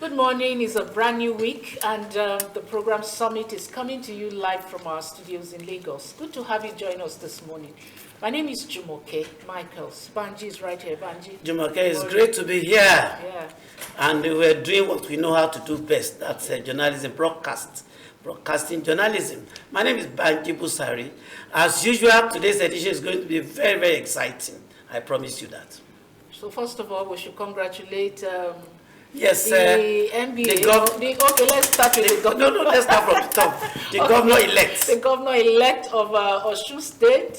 Good morning. It's a brand new week, and the program Summit is coming to you live from our studios in Lagos. Good to have you join us this morning. My name is Jumoke Michaels. Banji is right here. Banji. Jumoke, it's great to be here. Yeah. And we're doing what we know how to do best. That's journalism, broadcasting journalism. My name is Banji Busari. As usual, today's edition is going to be very, very exciting. I promise you that. So first of all, we should congratulate yes, the NBA. Okay, let's start with the governor. No, let's start from the top. The governor-elect. The governor-elect of Osun State,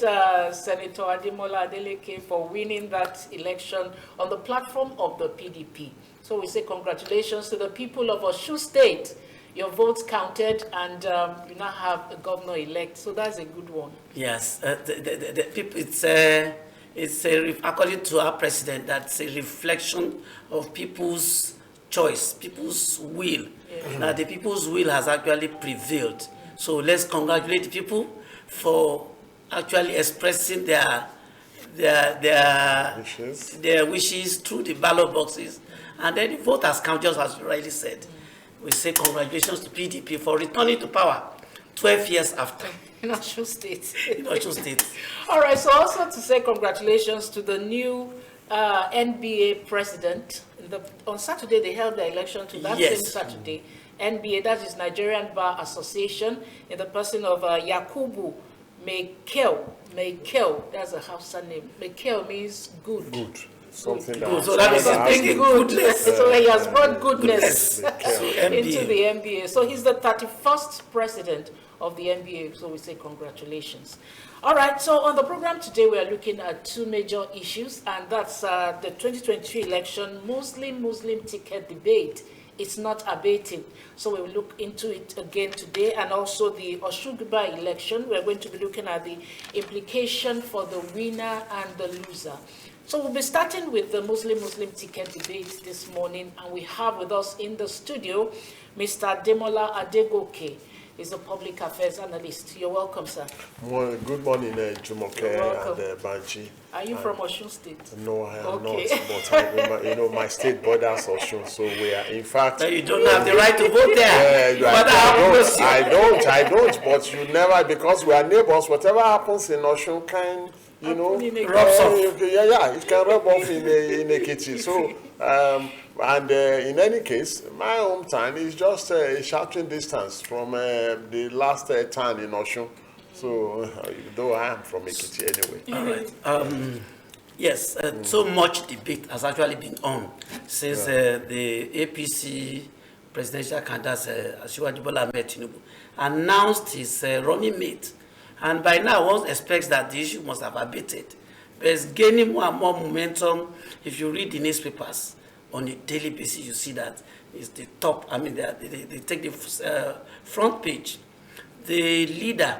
Senator ADEMOLA ADEGOKE, for winning that election on the platform of the PDP. So we say congratulations to the people of Osun State. Your votes counted, and you now have a governor-elect. So that's a good one. Yes, the people. It's according to our president, that's a reflection of people's choice, people's will. Yeah. That the people's will has actually prevailed. So let's congratulate the people for actually expressing their wishes through the ballot boxes, and then the vote has counted, just as you rightly said. We say congratulations to PDP for returning to power 12 years after. In Osun State. In Osun State. All right, so also to say congratulations to the new NBA president. On Saturday, they held the election to that same Saturday. NBA, that is Nigerian Bar Association, in the person of Yakubu Mekel. That's a Hausa name. Mekel means good. Good. Something good. So that is bringing goodness. So he has brought goodness into the NBA. So he's the 31st president of the NBA, so we say congratulations. All right, so on the program today, we are looking at two major issues, and that's the 2023 election, Muslim ticket debate. It's not abating, so we will look into it again today, and also the Oshugba election. We're going to be looking at the implication for the winner and the loser. So we'll be starting with the Muslim ticket debate this morning, and we have with us in the studio Mr. ADEMOLA ADEGOKE. He's a public affairs analyst. You're welcome, sir. Well, good morning, Jumoke and Banji. Are you from Osun State? No, I am not. But my state borders Osun, so we are. In fact, so you don't have the right to vote there. I don't. But you never, because we are neighbors. Whatever happens in Osun can, rubs off. It can rub off in Ekiti. So. And in any case, my hometown is just a shouting distance from the last town in Osun. So, though I am from Ekiti anyway. All right. Yes, so much debate has actually been on since the APC presidential candidate, Asiwaju Bola Ahmed Tinubu, announced his running mate. And by now, one expects that the issue must have abated. But it's gaining more and more momentum. If you read the newspapers, on a daily basis, you see that it's the top. I mean, they take the front page. The leader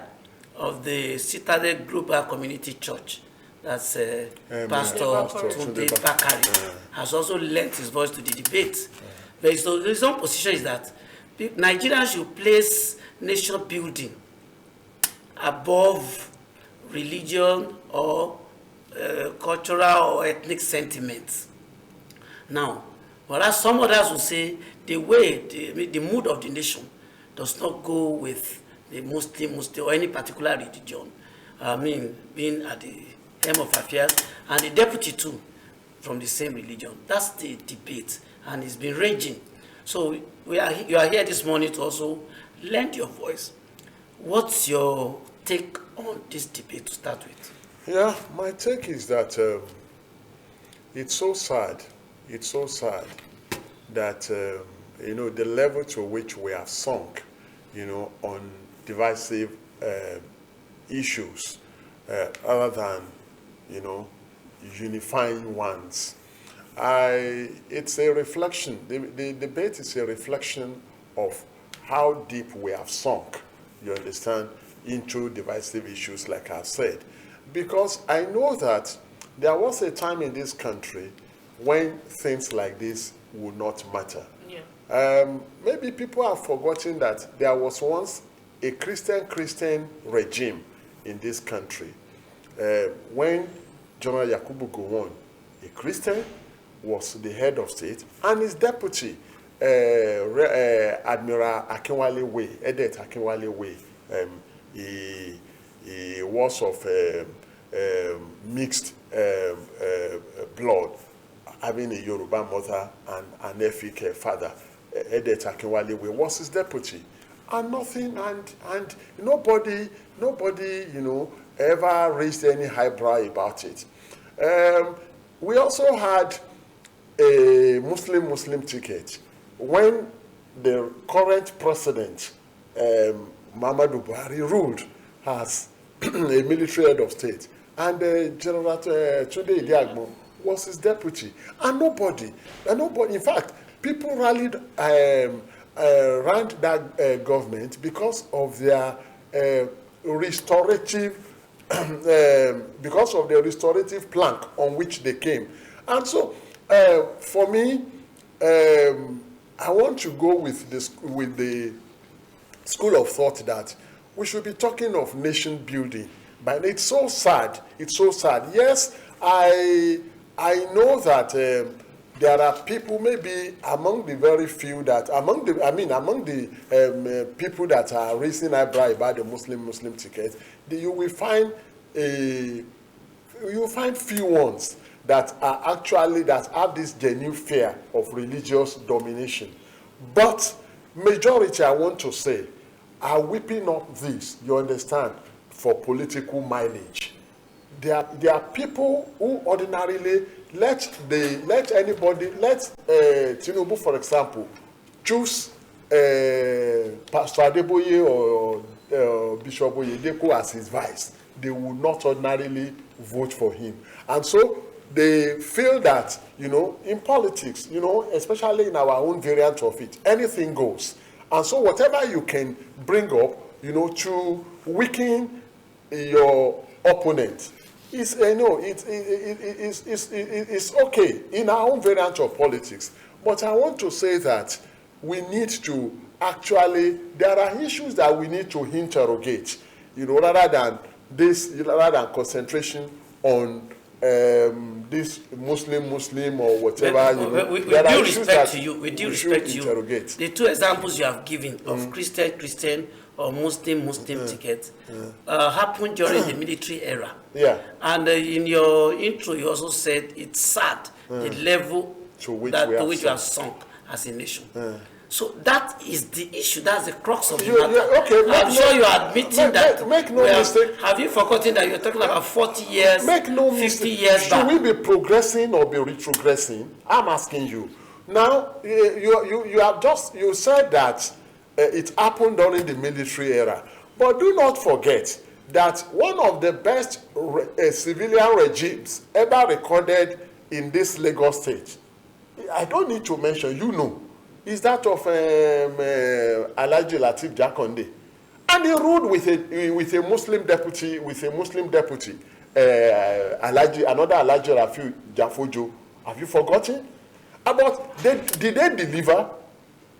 of the Citadel Global Community Church, that's Pastor Tunde Bakari, has also lent his voice to the debate. But his own position is that Nigerians should place nation building above religion or cultural or ethnic sentiments. Now, whereas some others will say the way, the mood of the nation does not go with the Muslim or any particular religion. I mean, being at the helm of affairs, and the deputy too, from the same religion. That's the debate, and it's been raging. So you are here this morning to also lend your voice. What's your take on this debate to start with? Yeah, my take is that it's so sad. It's so sad that, the level to which we have sunk, on divisive issues, other than, unifying ones. It's a reflection, the debate is a reflection of how deep we have sunk, you understand, into divisive issues, like I said. Because I know that there was a time in this country when things like this would not matter. Yeah. Maybe people have forgotten that there was once a Christian regime in this country. When General Yakubu Gowon, a Christian, was the head of state, and his deputy, Admiral Akinwale Way, Edet Akinwale Way, he was of mixed blood, having a Yoruba mother and an Efik father. Edet Akinwale Way was his deputy, and nothing, and nobody, ever raised any highbrow about it. We also had a Muslim ticket when the current president, Muhammadu Buhari, ruled as a military head of state, and General Tunde Idiagbo was his deputy, and nobody, in fact, people rallied around that government because of their restorative plank on which they came. And so, for me, I want to go with the school of thought that we should be talking of nation building. But it's so sad. It's so sad. Yes, I know that there are people, maybe among the very few that among the people that are raising eyebrow about the Muslim ticket, you will find few ones that are actually, that have this genuine fear of religious domination. But majority, I want to say, are whipping up this, you understand, for political mileage. There are people who ordinarily let Tinubu, for example, choose Pastor Adeboye or Bishop Oyedepo as his vice. They will not ordinarily vote for him. And so they feel that, in politics, especially in our own variant of it, anything goes. And so whatever you can bring up, to weaken your opponent, it's okay in our own variant of politics. But I want to say that we need to actually, there are issues that we need to interrogate, rather than concentration on this Muslim or whatever. With due respect to you, the two examples you have given of Christian or Muslim tickets happened during the military era. Yeah. And in your intro, you also said it's sad the level to which we have sunk as a nation. So that is the issue. That's the crux of the matter. Okay, I'm sure you are admitting that. Make no mistake. Have you forgotten that you're talking about 40 years, make no 50 mistake. years back? Should we be progressing or be retrogressing? I'm asking you. Now, you said that it happened during the military era. But do not forget that one of the best civilian regimes ever recorded in this Lagos state, I don't need to mention, is that of Alhaji Lateef Jakonde. And he ruled with a Muslim deputy, another Alhaji Rafiu Jafojo. Have you forgotten? About did they deliver?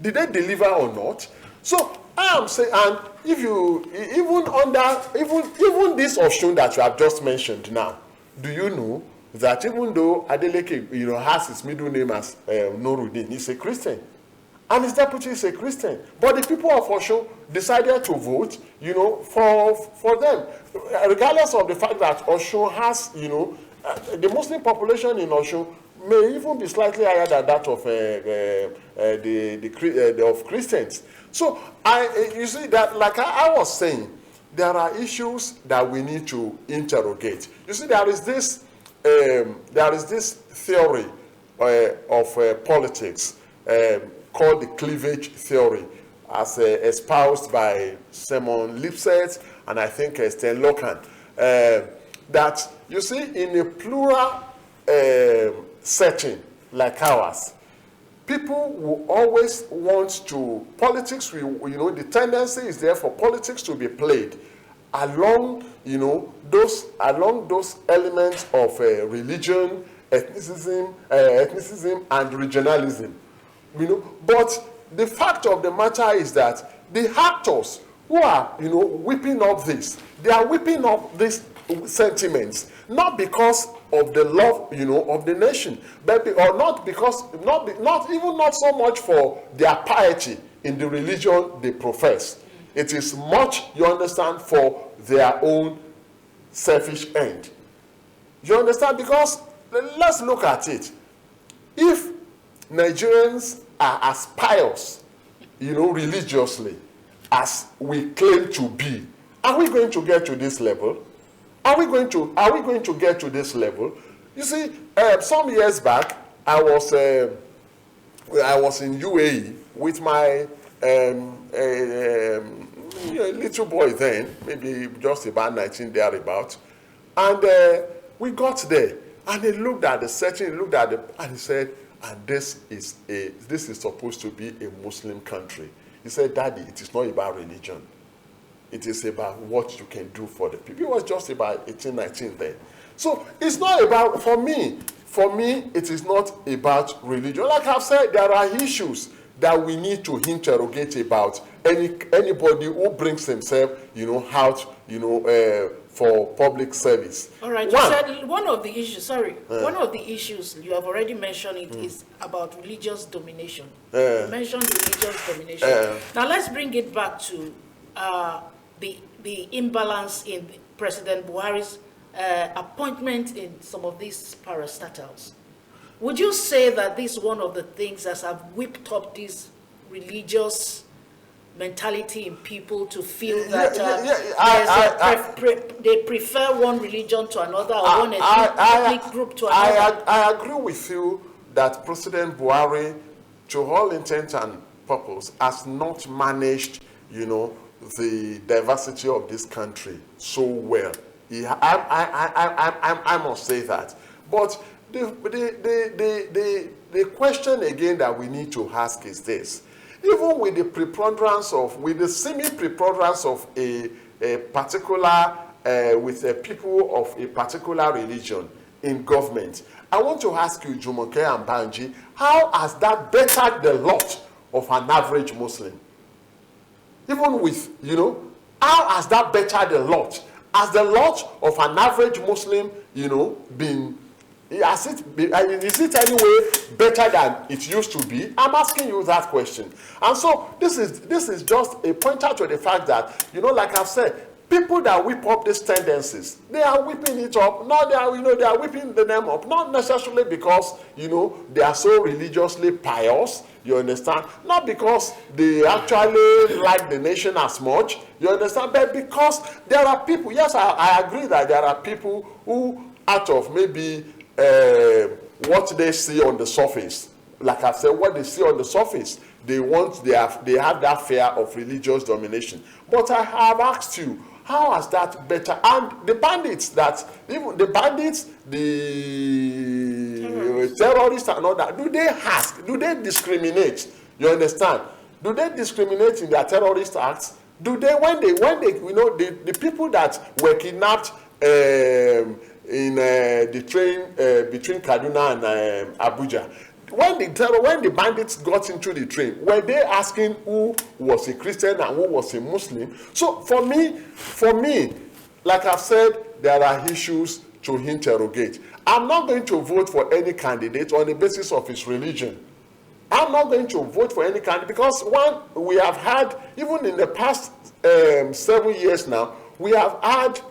Did they deliver or not? So I am saying, and if you even this Osun that you have just mentioned now, do you know that even though Adeleke has his middle name as Noruddin, he's a Christian, and his deputy is a Christian, but the people of Osun decided to vote, for them, regardless of the fact that Osun has, the Muslim population in Osun may even be slightly higher than that of of Christians. So you see that, like I was saying, there are issues that we need to interrogate. You see, there is this theory of politics called the cleavage theory, as espoused by Simon Lipset and I think Sten Lokan. That you see, in a plural setting like ours, people will always want to, politics, the tendency is there for politics to be played along, those elements of religion, ethnicism and regionalism, But the fact of the matter is that the actors who are, whipping up this, they are whipping up this sentiments, not because of the love, of the nation, but or not because not so much for their piety in the religion they profess. It is much, you understand, for their own selfish end. You understand? Because let's look at it. If Nigerians are as pious, religiously, as we claim to be, are we going to get to this level? Are we going to get to this level? You see, some years back, I was in UAE with my little boy then, maybe just about 19 thereabout, and we got there, and he looked at the setting, and he said, and this is supposed to be a Muslim country. He said, Daddy, it is not about religion. It is about what you can do for the people. It was just about 18, 19 then. So it's not about, for me, it is not about religion. Like I've said, there are issues that we need to interrogate about anybody who brings himself, out, for public service. All right. You said one of the issues, one of the issues you have already mentioned is about religious domination. You mentioned religious domination. Now let's bring it back to the imbalance in President Buhari's appointment in some of these parastatals. Would you say that this is one of the things that have whipped up this religious mentality in people to feel that they prefer one religion to another or one ethnic group to another? I agree with you that President Buhari, to all intent and purpose, has not managed, the diversity of this country so well. I must say that. But the question again that we need to ask is this: even with the semi-preponderance of a particular, with a people of a particular religion in government, I want to ask you, Jumoke and Banji, how has that bettered the lot of an average Muslim? Even with, how has that bettered the lot? Has the lot of an average Muslim, been, is it anyway better than it used to be? I'm asking you that question. And so this is just a pointer to the fact that, like I've said, people that whip up these tendencies, they are whipping it up. Not they are, they are whipping them up, not necessarily because, they are so religiously pious, you understand? Not because they actually like the nation as much, you understand? But because there are people, yes, I agree that there are people who, out of maybe what they see on the surface, like I said, what they see on the surface, they have that fear of religious domination. But I have asked you, how has that better? And the bandits, the terrorists and all that, do they discriminate? You understand? Do they discriminate in their terrorist acts? Do they, when they the people that were kidnapped in the train between Kaduna and Abuja, when the bandits got into the train, were they asking who was a Christian and who was a Muslim? So for me, like I've said, there are issues to interrogate. I'm not going to vote for any candidate on the basis of his religion. I'm not going to vote for any candidate because, one, we have had, even in the past 7 years now, we have had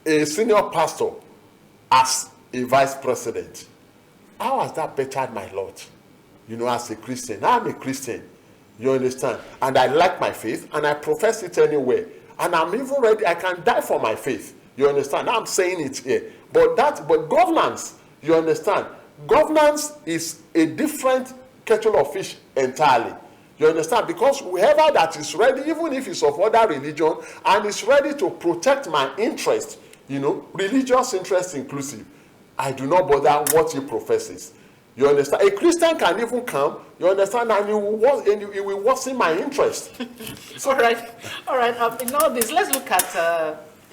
a senior pastor as a vice president. How has that bettered my lot? As a Christian. I'm a Christian. You understand? And I like my faith, and I profess it anyway. And I'm even ready, I can die for my faith. You understand? I'm saying it here. But governance, you understand? Governance is a different kettle of fish entirely. You understand? Because whoever that is ready, even if it's of other religion, and is ready to protect my interest, religious interest inclusive, I do not bother what he professes. You understand? A Christian can even come, you understand, and he will worsen my interest. So, all right. In all this, let's look at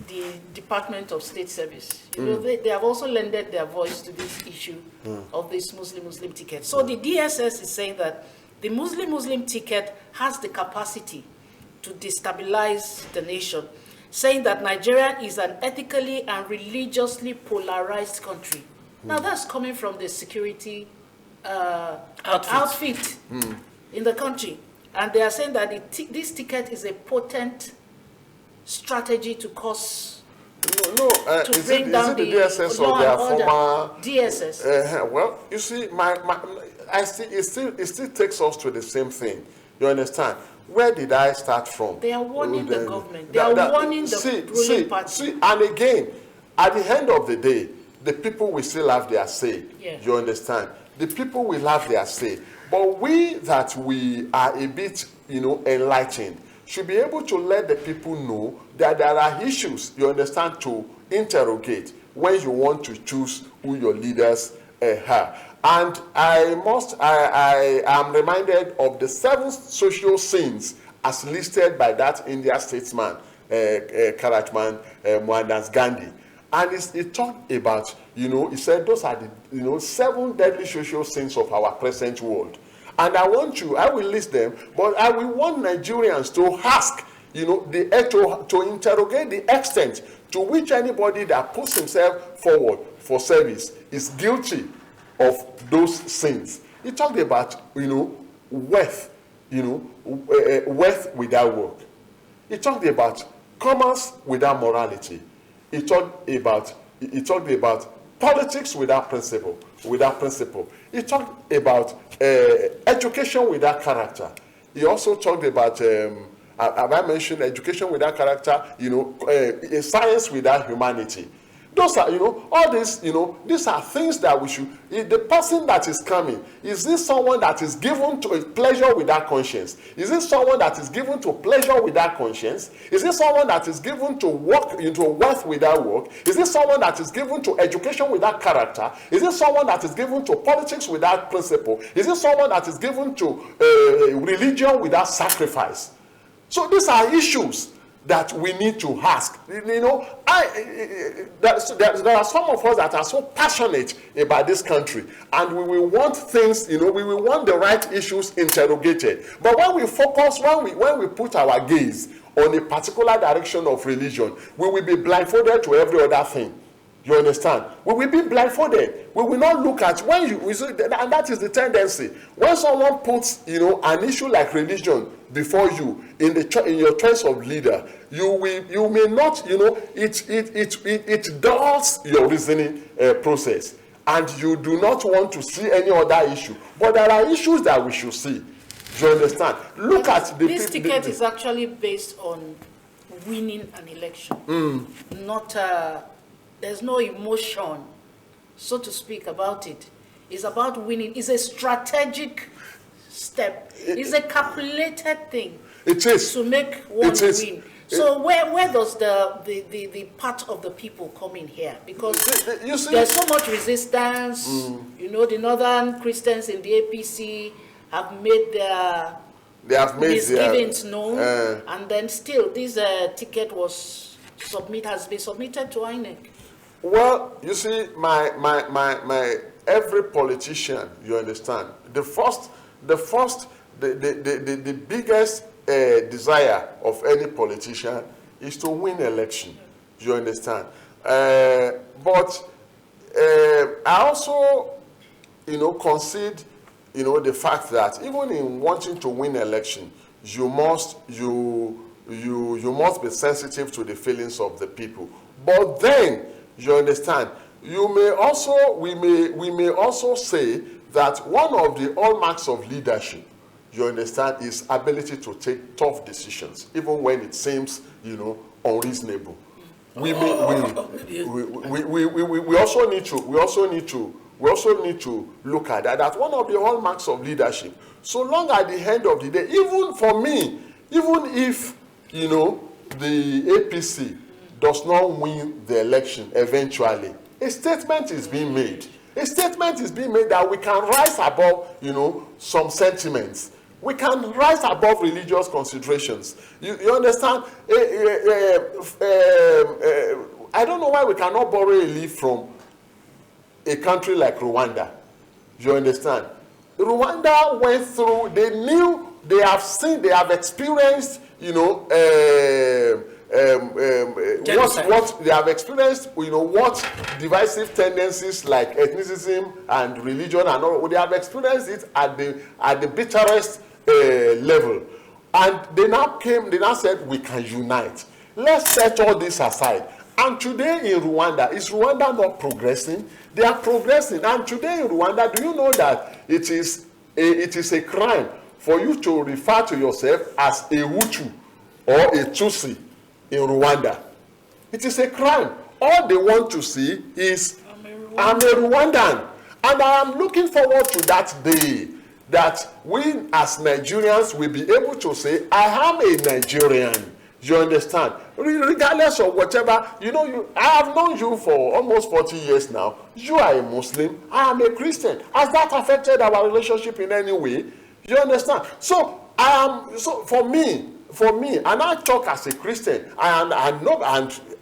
the Department of State Service. They have also lended their voice to this issue of this Muslim ticket. So the DSS is saying that the Muslim ticket has the capacity to destabilize the nation. saying that Nigeria is an ethically and religiously polarized country. Now that's coming from the security outfit in the country. And they are saying that this ticket is a potent strategy to cause to bring down the DSS or their former DSS. Well, you see, it still takes us to the same thing. You understand? Where did I start from? They are warning the government. They are warning the ruling party. See, and again, at the end of the day, the people will still have their say. Yeah. You understand? The people will have their say. But we are a bit, enlightened, should be able to let the people know that there are issues, you understand, to interrogate when you want to choose who your leaders are. And I am reminded of the 7 social sins as listed by that India statesman, Karatman Mohandas Gandhi. And he talked about, he said those are the, 7 deadly social sins of our present world. And I will list them, but I will want Nigerians to ask, to interrogate the extent to which anybody that puts himself forward for service is guilty of those sins. He talked about, wealth, wealth without work. He talked about commerce without morality. He talked about politics without principle. He talked about education without character. He also talked about, have I mentioned education without character? Science without humanity. Those are, all these, these are things that we should. The person that is coming, is this someone that is given to a pleasure without conscience? Is this someone that is given to pleasure without conscience? Is this someone that is given to work into wealth without work? Is this someone that is given to education without character? Is this someone that is given to politics without principle? Is this someone that is given to religion without sacrifice? So these are issues that we need to ask. There are some of us that are so passionate about this country, and we will want things, we will want the right issues interrogated. But when we focus, when we put our gaze on a particular direction of religion, we will be blindfolded to every other thing. You understand? We will be blindfolded. We will not look at and that is the tendency. When someone puts, an issue like religion before you in your choice of leader, you may not, it dulls your reasoning process, and you do not want to see any other issue. But there are issues that we should see. Do you understand? Look at this ticket is actually based on winning an election, not. There's no emotion, so to speak, about it. It's about winning. It's a strategic step. It's a calculated thing. It is to make one win. So where does the part of the people come in here? Because there's so much resistance. The northern Christians in the APC have made their misgivings known, and then still this ticket has been submitted to INEC. Well, you see, my every politician, you understand, the biggest desire of any politician is to win election. You understand? But I also, concede, the fact that even in wanting to win election, you must be sensitive to the feelings of the people. But then, you understand, we may also say that one of the hallmarks of leadership, you understand, is ability to take tough decisions, even when it seems, unreasonable. We also need to look at that. That's one of the hallmarks of leadership. So long at the end of the day, even for me, even if the APC does not win the election eventually, a statement is being made. A statement is being made that we can rise above, some sentiments. We can rise above religious considerations. You understand? I don't know why we cannot borrow a leaf from a country like Rwanda. You understand? Rwanda went through, they have experienced, what they have experienced, what divisive tendencies like ethnicism and religion and all, they have experienced it at the bitterest level. And they now said, we can unite. Let's set all this aside. And today in Rwanda, is Rwanda not progressing? They are progressing. And today in Rwanda, do you know that it is a crime for you to refer to yourself as a Hutu or a Tutsi in Rwanda? It is a crime. All they want to see is, I'm a Rwandan. And I am looking forward to that day that we as Nigerians will be able to say, I am a Nigerian. You understand? Regardless of whatever, I have known you for almost 40 years now. You are a Muslim. I am a Christian. Has that affected our relationship in any way? You understand? So for me, and I talk as a Christian, and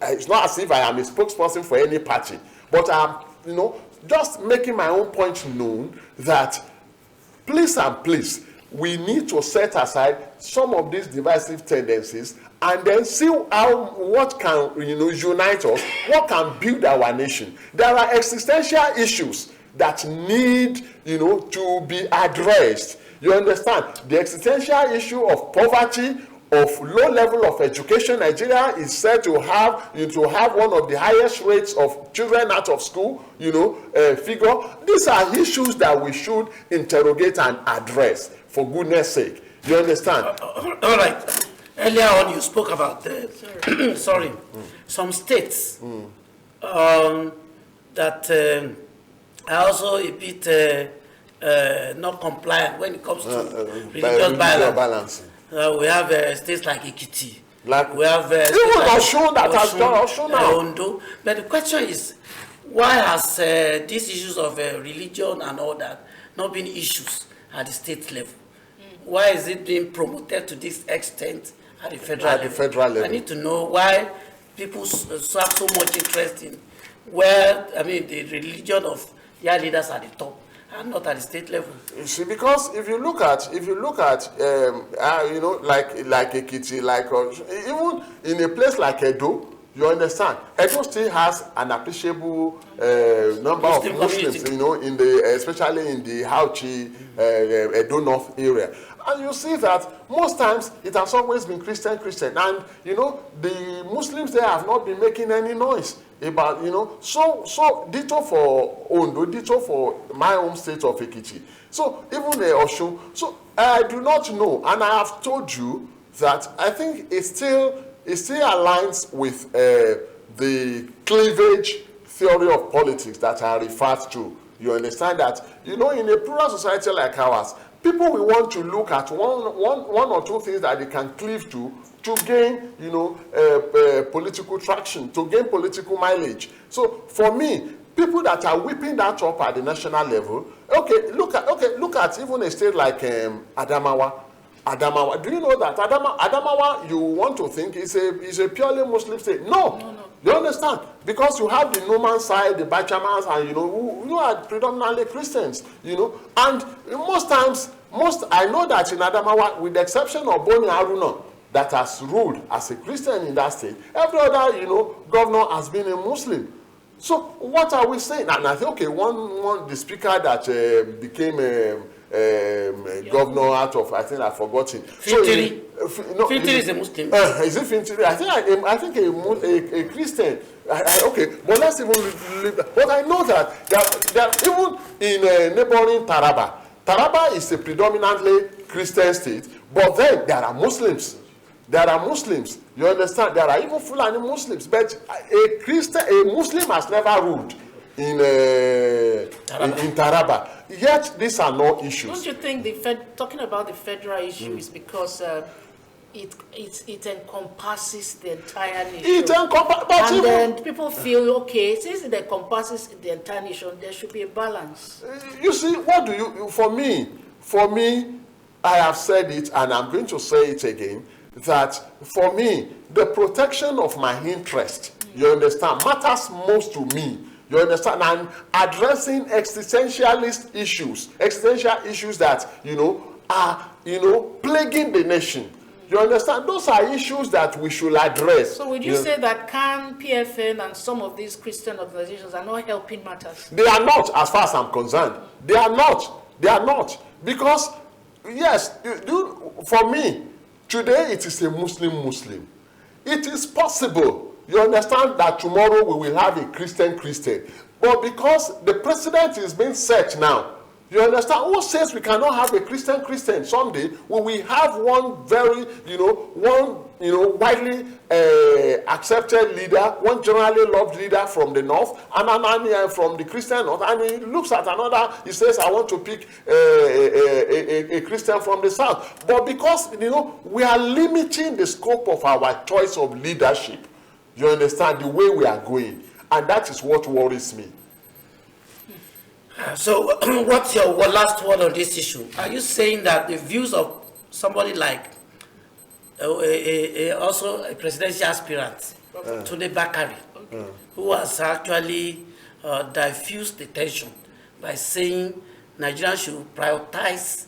it's not as if I am a spokesperson for any party, but I'm, just making my own point known that please, we need to set aside some of these divisive tendencies and then see what can unite us, what can build our nation. There are existential issues that need to be addressed. You understand? The existential issue of poverty, of low level of education. Nigeria is said to have one of the highest rates of children out of school, figure. These are issues that we should interrogate and address, for goodness sake. You understand? All right. Earlier on, you spoke about some states that are also a bit not compliant when it comes to religious balance. We have states like Ekiti. We have even Osun that has done Osun now. Ondo. But the question is, why has these issues of religion and all that not been issues at the state level? Why is it being promoted to this extent at the federal level? I need to know why people have so much interest in the religion of their leaders at the top and not at the state level. You see, because if you look at like Ekiti, like even in a place like Edo, you understand, Edo still has an appreciable number of Muslims, especially in the Hauchi, Edo North area. And you see that most times it has always been Christian. And, the Muslims there have not been making any noise about, so ditto for Ondo, ditto for my home state of Ekiti. So even Osun. So I do not know, and I have told you that I think it still aligns with the cleavage theory of politics that I referred to. You understand that, in a plural society like ours, people will want to look at one or two things that they can cleave to gain, political traction, to gain political mileage. So for me, people that are whipping that up at the national level, look at even a state like Adamawa. Do you know that Adamawa, you want to think is a purely Muslim state? No. You understand? Because you have the Numan side, the Bachamans, and who are predominantly Christians, and most times, I know that in Adamawa, with the exception of Boni Haruna, that has ruled as a Christian in that state, every other, governor has been a Muslim. So what are we saying? And I think, the speaker that became governor out of, I think I've forgotten. Fintiri. Fintiri is a Muslim. Is it Fintiri? I think a Christian. But let's even leave that. But I know that even in neighboring Taraba. Taraba is a predominantly Christian state, but then there are Muslims. You understand? There are even Fulani Muslims, but a Muslim has never ruled in Taraba. Yet these are no issues. Don't you think talking about the federal issue is because it encompasses the entire nation? And then people feel, since it encompasses the entire nation, there should be a balance. You see, for me, I have said it and I'm going to say it again, that for me, the protection of my interest, you understand, matters most to me. You understand? And addressing existential issues that, are, plaguing the nation. You understand? Those are issues that we should address. So would you say that CAN, PFN, and some of these Christian organizations are not helping matters? They are not, as far as I'm concerned. They are not. They are not. Because, yes, for me, today it is a Muslim. It is possible, you understand, that tomorrow we will have a Christian. But because the president is being searched now, you understand, who says we cannot have a Christian someday? We will have one very, widely accepted leader, one generally loved leader from the north, and an from the Christian north, and he looks at another, he says, I want to pick a Christian from the south. But because, we are limiting the scope of our choice of leadership, you understand, the way we are going, and that is what worries me. So, what's your last word on this issue? Are you saying that the views of somebody like also a presidential aspirant, Tunde Bakari, who has actually diffused the tension by saying Nigeria should prioritize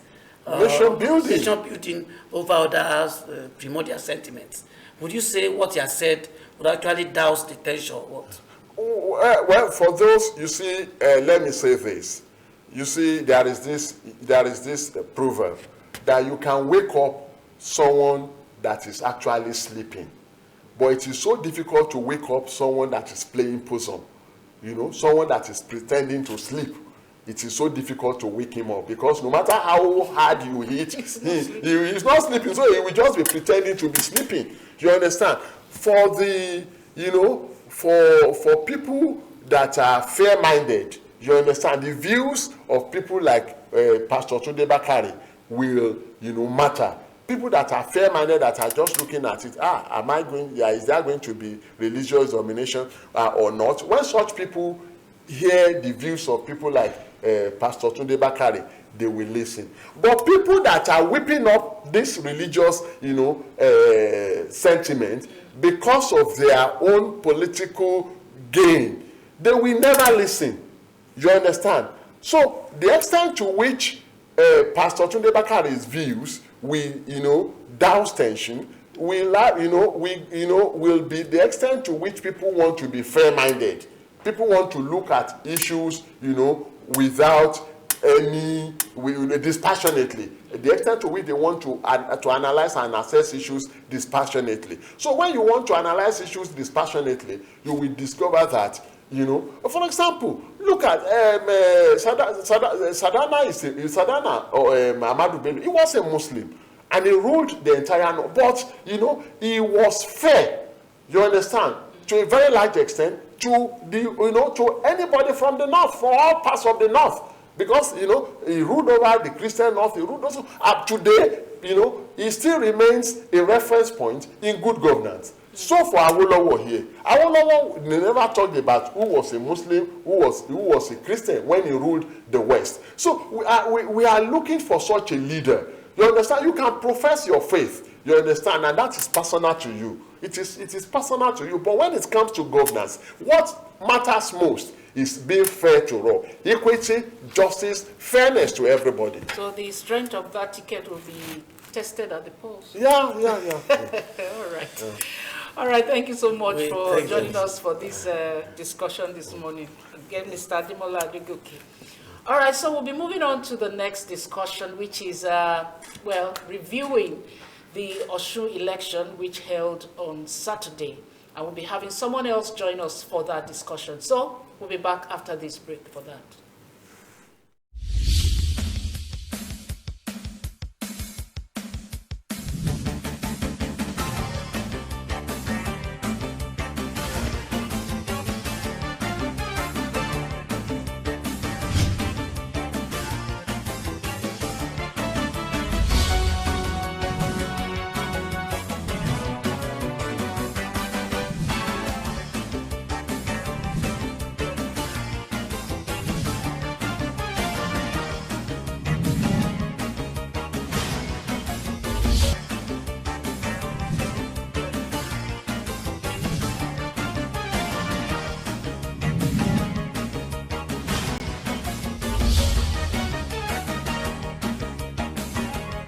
nation building over other primordial sentiments? Would you say what he has said would actually douse the tension or what? Well, for those, you see, let me say this. You see, there is this proverb that you can wake up someone that is actually sleeping, but it is so difficult to wake up someone that is playing possum. Someone that is pretending to sleep. It is so difficult to wake him up, because no matter how hard you hit, he's not sleeping, so he will just be pretending to be sleeping. You understand? For the, for people that are fair-minded, you understand, the views of people like Pastor Tunde Bakari will, matter. People that are fair-minded, that are just looking at it, is there going to be religious domination or not? When such people hear the views of people like Pastor Tunde Bakari, they will listen. But people that are whipping up this religious, sentiment because of their own political gain, they will never listen. You understand? So the extent to which Pastor Tunde Bakari's views will, douse tension, will be the extent to which people want to be fair-minded. People want to look at issues, without any, dispassionately. The extent to which they want to analyze and assess issues dispassionately. So when you want to analyze issues dispassionately, you will discover that, for example, look at Sadana or Ahmadu Bello. He was a Muslim and he ruled the entire north, but he was fair. You understand? To a very large extent, to to anybody from the north, for all parts of the north, because he ruled over the Christian north. He ruled also up today. He still remains a reference point in good governance. So for Awolowo here, Awolowo never talked about who was a Muslim, who was a Christian when he ruled the West. So we are looking for such a leader. You understand? You can profess your faith. You understand? And that is personal to you. It is personal to you. But when it comes to governance, what matters most is being fair to all. Equity, justice, fairness to everybody. So the strength of that ticket will be tested at the polls. Yeah. All right. Yeah. All right, thank you so much for joining us for this discussion this morning. Again, Mr. ADEMOLA ADEGOKE. All right, so we'll be moving on to the next discussion, which is, reviewing the Osun election, which held on Saturday. And we'll be having someone else join us for that discussion. So we'll be back after this break for that.